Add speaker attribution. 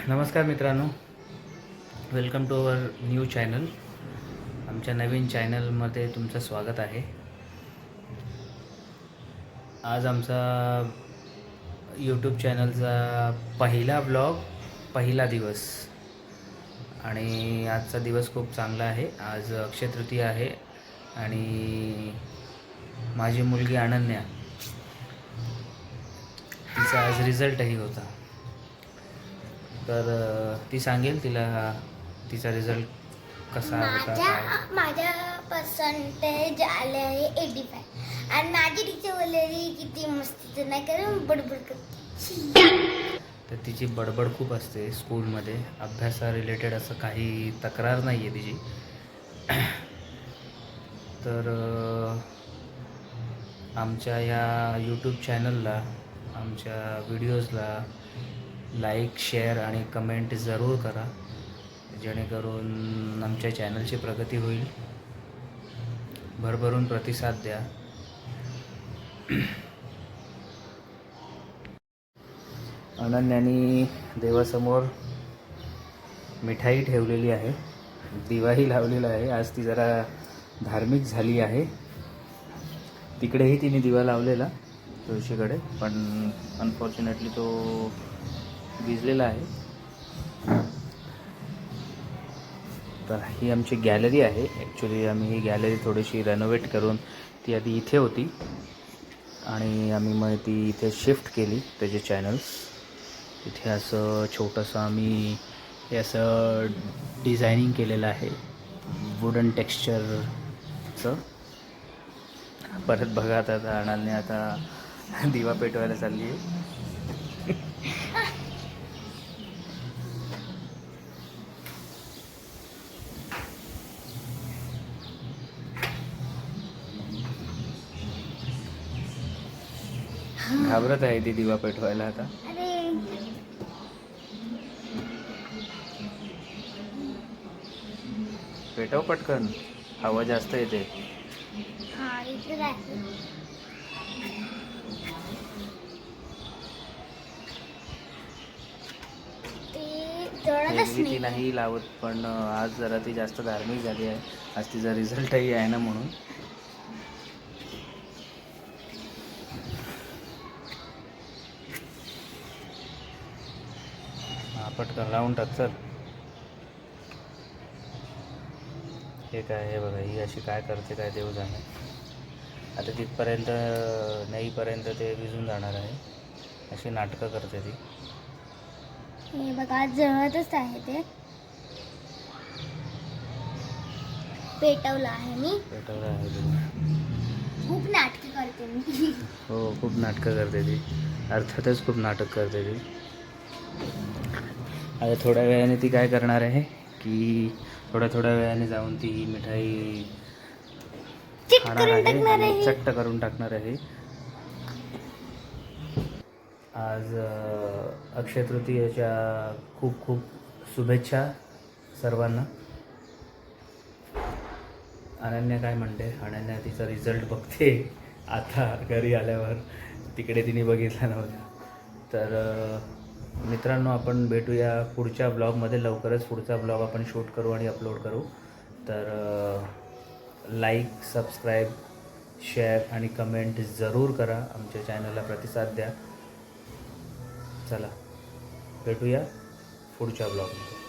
Speaker 1: नमस्कार मित्रांनो, welcome to our new channel. आमच्या नवीन चॅनलमध्ये तुमचं स्वागत आहे. आज आमचा यूट्यूब चॅनलचा पहिला ब्लॉग, पहिला दिवस. आणि आजचा दिवस खूप चांगला आहे. आज अक्षय तृतीया आहे आणि माझी मुलगी अनन्या, तिचा आज रिझल्टही होता. तर ती सांगेल तिचा रिझल्ट कसा होता.
Speaker 2: माझ्या पर्सेंटेज आले आहे 85 आणि माझी टीचर बोलली किती मस्तीचं नाही कारण बडबड करते.
Speaker 1: तर तिची बडबड खूप असते स्कूलमध्ये. अभ्यासा रिलेटेड असं काही तक्रार नाही आहे तिची. तर आमच्या या यूट्यूब चॅनलला, आमच्या व्हिडिओजला लाईक, शेअर आणि कमेंट जरूर करा, जेणेकरून आमच्या चॅनलची प्रगती होईल. भरभरून प्रतिसाद द्या. अनन्यानी देवासमोर मिठाई ठेवलेली आहे, दिवाही लावलेला आहे. आज ती जरा धार्मिक झाली आहे. तिकडेही तिने दिवा लावलेला तुळशीकडे, पण अनफॉर्च्युनेटली तो भिजलेला आहे. तर ही आमची गॅलरी आहे. ॲक्च्युली आम्ही ही गॅलरी थोडीशी रेनोव्हेट करून, ती आधी इथे होती आणि आम्ही मग ती इथे शिफ्ट केली. त्याचे चॅनल्स इथे असं छोटंसं आम्ही हे असं डिझायनिंग केलेलं आहे, वुडन टेक्स्चरचं. परत बघा आता अनालने आता दिवा पेटवायला चालली आहे. घाबरत आहे ती दिवा पेटवायला आता. पेटव पटकन, हवा जास्त येते. ती नाही लावत, पण आज जरा ती जास्त धार्मिक झाली आहे. आज तिचा रिझल्टही आहे ना, म्हणून. पटकन लावून टाक चल. हे काय, हे बघा, ही अशी काय करते काय देव जाणे. आता तिथपर्यंत नाहीपर्यंत ते विझून जाणार आहे. अशी नाटकं करते ती.
Speaker 2: हे बघा, जळतच आहे ते. पेटवलं आहे मी.
Speaker 1: पेटवलं आहे ती.
Speaker 2: खूप नाटकं करते मी.
Speaker 1: हो, खूप नाटकं करते ती. अर्थातच खूप नाटक करते ती. आता थोड्या वेळाने ती काय करणार आहे की थोड्या वेळाने जाऊन ती मिठाई खाणार आहे, चट्ट करून टाकणार आहे. आज अक्षय तृतीयेच्या खूप खूप शुभेच्छा सर्वांना. अनन्या काय म्हणते? अनन्या तिचा रिझल्ट बघते आता घरी आल्यावर. तिकडे तिने बघितला नव्हता. तर मित्रांनो, आपण भेटूया पुढच्या ब्लॉगमध्ये. लवकरच पुढचा ब्लॉग आपण शूट करू आणि अपलोड करू. तर लाईक, सबस्क्राईब, शेअर आणि कमेंट जरूर करा. आमच्या चॅनलला प्रतिसाद द्या. चला, भेटूया पुढच्या ब्लॉगमध्ये.